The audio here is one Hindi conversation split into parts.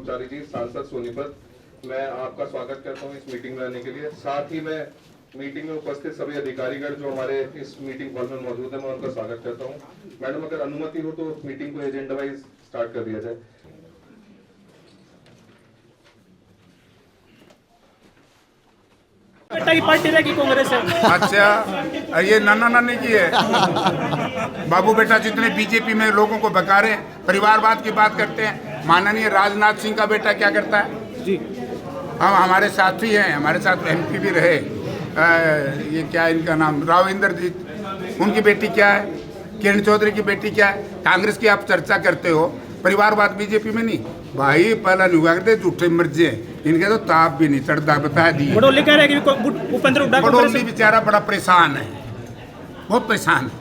ब्रह्मचारी जी, सांसद सोनीपत, मैं आपका स्वागत करता हूं इस मीटिंग में आने के लिए। साथ ही मैं मीटिंग में उपस्थित सभी अधिकारीगण जो हमारे इस मीटिंग हॉल में मौजूद है, मैं उनका स्वागत करता हूं। मैडम, अगर अनुमति हो तो मीटिंग को एजेंडा वाइज स्टार्ट कर दिया जाए। बेटा की पार्टी रहेगी कांग्रेस है। अच्छा, ये नाना नानी की है। बाबू बेटा जितने बीजेपी में लोगों को बका रहे हैं, परिवारवाद की बात करते हैं। माननीय राजनाथ सिंह का बेटा क्या करता है जी? हम हमारे साथी हैं, हमारे साथ एमपी भी रहे। ये क्या इनका नाम, राव इंद्रजीत, उनकी बेटी क्या है? किरण चौधरी की बेटी क्या है? कांग्रेस की आप चर्चा करते हो, परिवारवाद बीजेपी में नहीं। भाई पहला नहीं हुआ करते, झूठे मर्जे इनके तो ताप भी नहीं चढ़ता, बता दिए। बड़ोली कह रहे हैं कि भूपेंद्र हुड्डा बड़ोली बेचारा बड़ा परेशान है, बहुत परेशान है।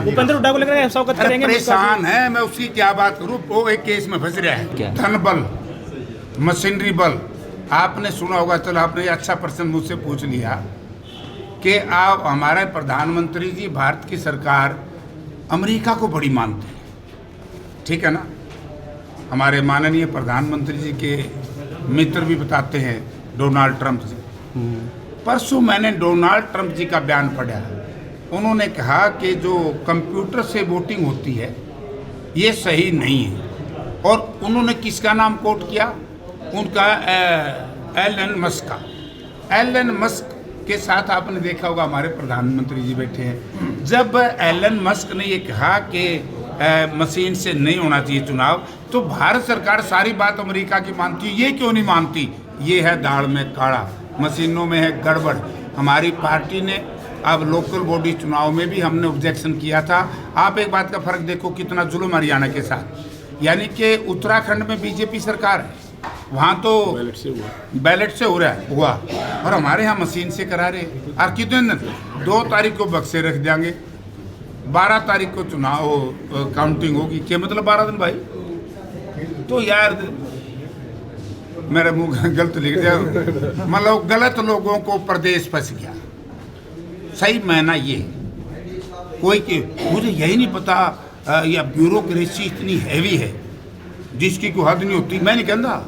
भूपेंद्र हुड्डा को लेकर स्वागत करेंगे। परेशान है, मैं उसकी क्या बात करूं। वो एक केस में फंस रहा है, धन बल, मशीनरी बल। आपने सुना होगा, चलो आपने अच्छा प्रश्न मुझसे पूछ लिया कि आप हमारे प्रधानमंत्री जी, भारत की सरकार अमेरिका को बड़ी मानते हैं, ठीक है ना। हमारे माननीय प्रधानमंत्री जी के मित्र भी बताते हैं, डोनाल्ड ट्रंप जी। परसों मैंने डोनाल्ड ट्रंप जी का बयान पढ़ा। उन्होंने कहा कि जो कंप्यूटर से वोटिंग होती है ये सही नहीं है। और उन्होंने किसका नाम कोट किया? उनका एलन मस्क का। एलन मस्क के साथ आपने देखा होगा हमारे प्रधानमंत्री जी बैठे हैं। जब एलन मस्क ने ये कहा कि मशीन से नहीं होना चाहिए चुनाव, तो भारत सरकार सारी बात अमेरिका की मानती है। ये क्यों नहीं मानती? ये है दाढ़ में काढ़ा, मशीनों में है गड़बड़। हमारी पार्टी ने अब लोकल बॉडी चुनाव में भी हमने ऑब्जेक्शन किया था। आप एक बात का फर्क देखो, कितना जुल्म हरियाणा के साथ। यानी कि उत्तराखंड में बीजेपी सरकार है, वहाँ तो बैलेट से हो रहा है हुआ, और हमारे यहाँ मशीन से करा रहे। और कितने दिन? 2 तारीख को बक्से रख देंगे, 12 तारीख को चुनाव काउंटिंग होगी। क्या मतलब 12 दिन भाई? तो यार मेरा मुंह गलत लिख दिया, मतलब गलत लोगों को प्रदेश फंस गया। सही मायना ये कोई के मुझे यही नहीं पता, या ब्यूरोक्रेसी इतनी हैवी है जिसकी कोई हद नहीं होती। मैं नहीं कहता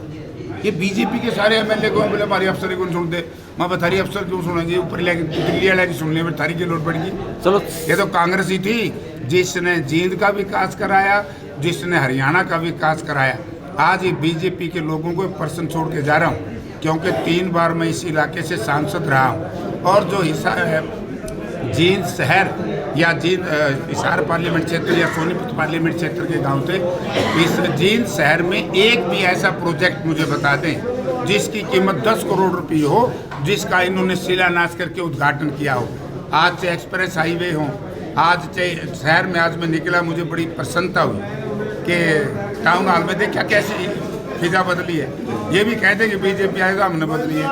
ये बीजेपी के सारे एमएलए को बोले हमारे अफसर को सुन दे, मैं बतारी अफसर क्यों सुनेंगे? ऊपर दिल्ली वाला की सुनने में थारी की लोड पड़ेगी। चलो, ये तो कांग्रेस ही थी जिसने जींद का विकास कराया, जिसने हरियाणा का विकास कराया। आज ये बीजेपी के लोगों को पर्सन छोड़ के जा रहा हूँ, क्योंकि 3 बार मैं इस इलाके से सांसद रहा हूँ। और जो हिस्सा है जींद शहर या जींद हिसार पार्लियामेंट क्षेत्र या सोनीपत पार्लियामेंट क्षेत्र के गांव थे, इस जींद शहर में एक भी ऐसा प्रोजेक्ट मुझे बता दें जिसकी कीमत 10 करोड़ रुपए हो, जिसका इन्होंने शिलान्यास करके उद्घाटन किया हो। आज से एक्सप्रेस हाईवे हो, आज से शहर में आज मैं निकला, मुझे बड़ी प्रसन्नता हुई कि टाउन हॉल में देखा कैसी फिजा बदली है। ये भी कहते कि बीजेपी आएगा, हमने बदली है।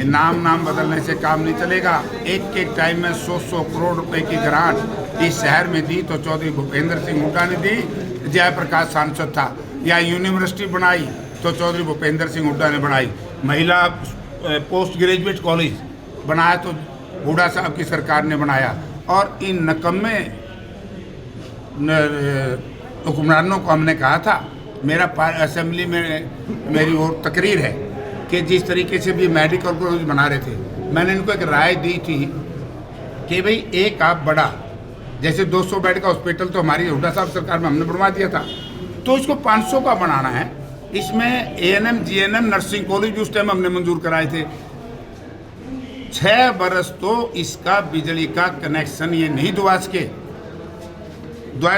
नाम बदलने से काम नहीं चलेगा। एक टाइम में 100 करोड़ रुपए की ग्रांट इस शहर में दी तो चौधरी भूपेंद्र सिंह हुड्डा ने दी, जयप्रकाश सांसद था। या यूनिवर्सिटी बनाई तो चौधरी भूपेंद्र सिंह हुड्डा ने बनाई। महिला पोस्ट ग्रेजुएट कॉलेज बनाया तो हुड्डा साहब की सरकार ने बनाया। और इन नकम्मे हुक्मरानों को हमने कहा था, मेरा असेंबली में मेरी और तकरीर है कि जिस तरीके से भी मेडिकल कॉलेज बना रहे थे, मैंने इनको एक राय दी थी कि भाई एक आप बड़ा, जैसे 200 बेड का हॉस्पिटल तो हमारी हुड्डा साहब सरकार में हमने बनवा दिया था, तो इसको 500 का बनाना है। इसमें एएनएम जीएनएम नर्सिंग कॉलेज उस टाइम हमने मंजूर कराए थे। 6 बरस तो इसका बिजली का कनेक्शन ये नहीं दुआया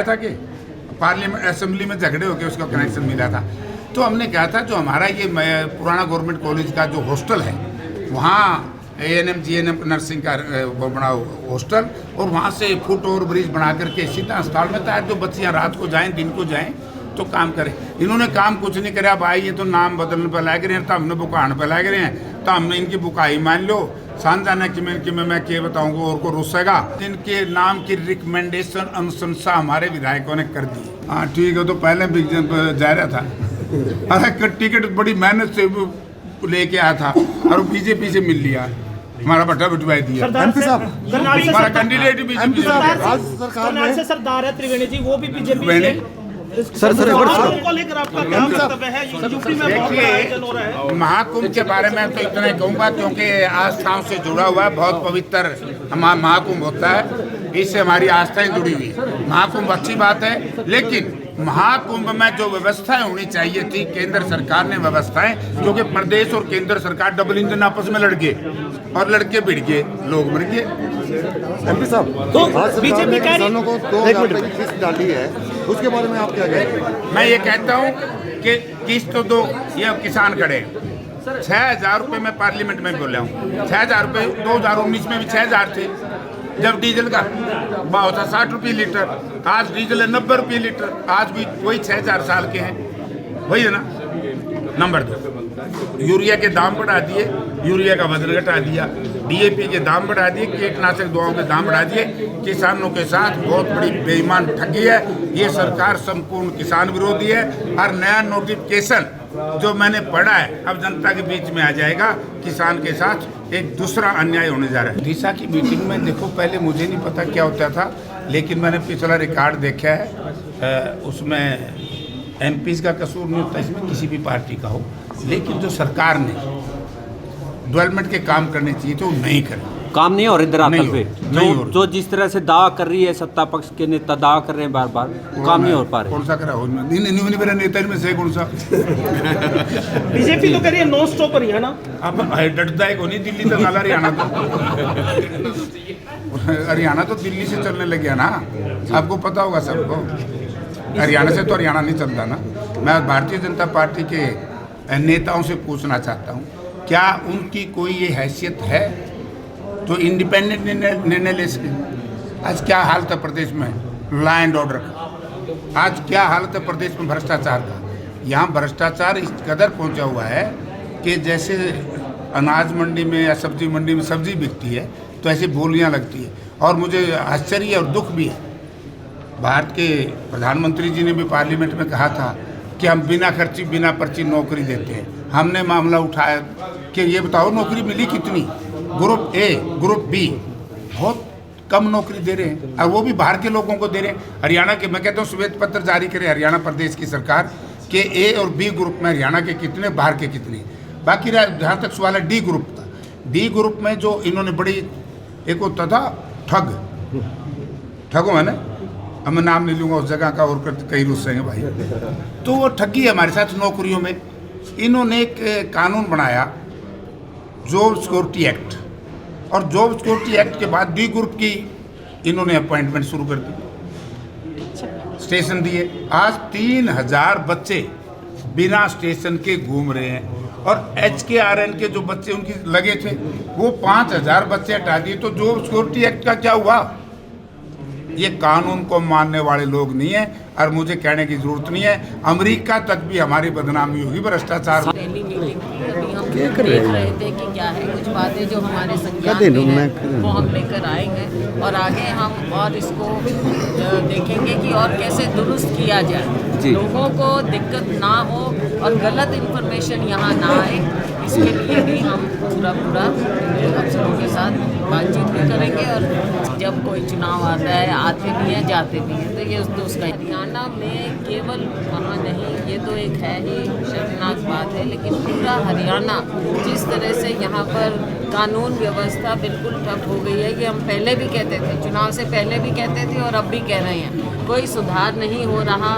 था कि पार्लियामेंट असेंबली में झगड़े होकर उसका कनेक्शन मिला था। तो हमने कहा था जो हमारा ये पुराना गवर्नमेंट कॉलेज का जो हॉस्टल है, वहाँ एएनएम जीएनएम नर्सिंग का वो बना हॉस्टल, और वहाँ से फुट ओवर ब्रिज बना करके सीधा अस्पताल में था, जो बच्चियाँ रात को जाएँ दिन को जाएँ तो काम करें। इन्होंने काम कुछ नहीं कराया भाई, ये तो नाम बदलने पर लग रहे हैं, तो हमने बुकान पर लग रहे हैं, तो हमने इनकी बुकाई मान लो। सांजाना कि मैं क्या बताऊंगा और को रुसेगा। इनके नाम की रिकमेंडेशन अनुशंसा हमारे विधायकों ने कर दी। हाँ ठीक है, तो पहले भी जा रहा था, अरे टिकट बड़ी मेहनत से लेके आया था और बीजेपी से मिल लिया, हमारा बट्टा बिठवाई दिया। हमारा कैंडिडेट बीजेपी सरदार है त्रिवेणी जी, वो भी बीजेपी। सर महाकुंभ को लेकर आपका क्या वक्तव्य है? यूपी में बहुत बड़ा आयोजन हो रहा है। देखिए, महाकुंभ के बारे में तो इतना ही कहूँगा क्योंकि आस्थाओं से जुड़ा हुआ है, बहुत पवित्र महाकुंभ होता है, इससे हमारी आस्थाएं जुड़ी हुई है। महाकुंभ अच्छी बात है, लेकिन महाकुंभ में जो व्यवस्थाएं होनी चाहिए थी, केंद्र सरकार ने व्यवस्थाएं, क्योंकि प्रदेश और केंद्र सरकार डबल इंजन आपस में लड़ गए और लड़के भिड़ गए, लोग मर गए। एमपी साहब, तो आज बीजेपी सरकार ने किसानों को 2,000 रुपए की किस्त डाली है, उसके बारे में आप क्या कहेंगे? मैं ये कहता हूँ कि किस्त तो दो, ये किसान खड़े 6,000 रुपये में पार्लियामेंट में बोला हूँ। 6,000 रुपये 2019 में भी 6,000 थे, जब डीजल का भाव था 60 रुपये लीटर, आज डीजल है 90 रुपये लीटर, आज भी वही 6,000 साल के हैं, वही है ना। नंबर 2, यूरिया के दाम बढ़ा दिए, यूरिया का वजन घटा दिया, डीएपी के दाम बढ़ा दिए, कीटनाशक दवाओं के दाम बढ़ा दिए। किसानों के साथ बहुत बड़ी बेईमान ठगी है ये सरकार, संपूर्ण किसान विरोधी है। और नया नोटिफिकेशन जो मैंने पढ़ा है, अब जनता के बीच में आ जाएगा, किसान के साथ एक दूसरा अन्याय होने जा रहा है। दिशा की मीटिंग में देखो, पहले मुझे नहीं पता क्या होता था, लेकिन मैंने पिछला रिकॉर्ड देखा है, उसमें एमपीज़ का कसूर नहीं होता, इसमें किसी भी पार्टी का हो, लेकिन जो सरकार ने डेवलपमेंट के काम करने चाहिए तो नहीं करे, काम नहीं हो रहे दरअसल नहीं पे। हो रहा। जो जिस तरह से दावा कर रही है सत्ता पक्ष के नेता, दावा कर रहे हैं बार बार, काम नहीं हो पा रहे। कौन सा करा हो? नहीं मेरा नेता में से कौन सा? बीजेपी तो कह रही है नो स्टॉप हरियाणा। अब डटता है को नहीं, दिल्ली तक आला हरियाणा तो हरियाणा तो दिल्ली से चलने लग गया ना, आपको पता होगा सबको। हरियाणा से तो हरियाणा नहीं चलता ना। मैं भारतीय जनता पार्टी के नेताओं से पूछना चाहता हूँ, क्या उनकी कोई ये हैसियत है जो इंडिपेंडेंट निर्णय ले सके? आज क्या हालत है प्रदेश में लॉ एंड ऑर्डर का, आज क्या हालत है प्रदेश में भ्रष्टाचार का। यहाँ भ्रष्टाचार इस कदर पहुँचा हुआ है कि जैसे अनाज मंडी में या सब्जी मंडी में सब्जी बिकती है तो ऐसी बोलियाँ लगती है। और मुझे आश्चर्य और दुख भी है, भारत के प्रधानमंत्री जी ने भी पार्लियामेंट में कहा था कि हम बिना खर्ची बिना पर्ची नौकरी देते हैं। हमने मामला उठाया कि ये बताओ नौकरी मिली कितनी, ग्रुप ए ग्रुप बी बहुत कम नौकरी दे रहे हैं, और वो भी बाहर के लोगों को दे रहे हैं। हरियाणा के, मैं कहता हूँ श्वेत पत्र जारी करे हरियाणा प्रदेश की सरकार कि ए और बी ग्रुप में हरियाणा के कितने, बाहर के कितने। बाकी जहाँ तक सवाल है डी ग्रुप का, डी ग्रुप में जो इन्होंने बड़ी, एक होता था ठगो है ना, अब मैं नाम नहीं लूँगा उस जगह का, और कई रुस्से हैं भाई, तो वो ठगी है हमारे साथ नौकरियों में। इन्होंने एक कानून बनाया जॉब सिक्योरिटी एक्ट, और जॉब सिक्योरिटी एक्ट के बाद डी ग्रुप की इन्होंने अपॉइंटमेंट शुरू कर दी, स्टेशन दिए। आज 3,000 बच्चे बिना स्टेशन के घूम रहे हैं, और HKRN के जो बच्चे उनकी लगे थे वो 5,000 बच्चे हटा दिए। तो जॉब सिक्योरिटी एक्ट का क्या हुआ? ये कानून को मानने वाले लोग नहीं है, और मुझे कहने की जरूरत नहीं है, अमेरिका तक भी हमारी बदनामी होगी भ्रष्टाचार। पहली मीटिंग थी, अभी हम देख रहे थे कि क्या है, कुछ बातें जो हमारे संज्ञान में है वो हम लेकर आएंगे, और आगे हम और इसको देखेंगे कि और कैसे दुरुस्त किया जाए, लोगों को दिक्कत ना हो और गलत इन्फॉर्मेशन यहाँ ना आए। इसके लिए भी हम पूरा अफसरों के साथ बातचीत भी करेंगे, और जब कोई चुनाव आता है, आते भी हैं जाते भी हैं, तो ये उसका हरियाणा में केवल वहाँ नहीं, ये तो एक है ही शर्मनाक बात है, लेकिन पूरा हरियाणा जिस तरह से यहाँ पर कानून व्यवस्था बिल्कुल ठप हो गई है, ये हम पहले भी कहते थे, चुनाव से पहले भी कहते थे और अब भी कह रहे हैं, कोई सुधार नहीं हो रहा,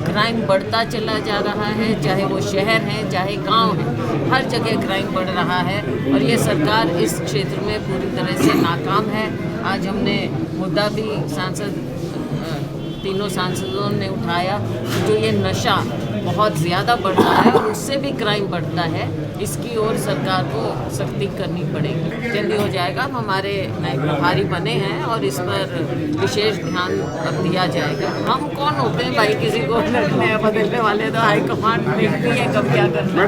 क्राइम बढ़ता चला जा रहा है, चाहे वो शहर है चाहे गांव है, हर जगह क्राइम बढ़ रहा है, और ये सरकार इस क्षेत्र में पूरी तरह से नाकाम है। आज हमने मुद्दा भी तीनों सांसदों ने उठाया, जो ये नशा बहुत ज़्यादा बढ़ रहा है और उससे भी क्राइम बढ़ता है, इसकी ओर सरकार को सख्ती करनी पड़ेगी। जल्दी हो जाएगा, हम हमारे नए प्रभारी बने हैं और इस पर विशेष ध्यान अब दिया जाएगा। हम कौन होते हैं भाई किसी को बदलने वाले, तो हाईकमान देखती है कब क्या करना है।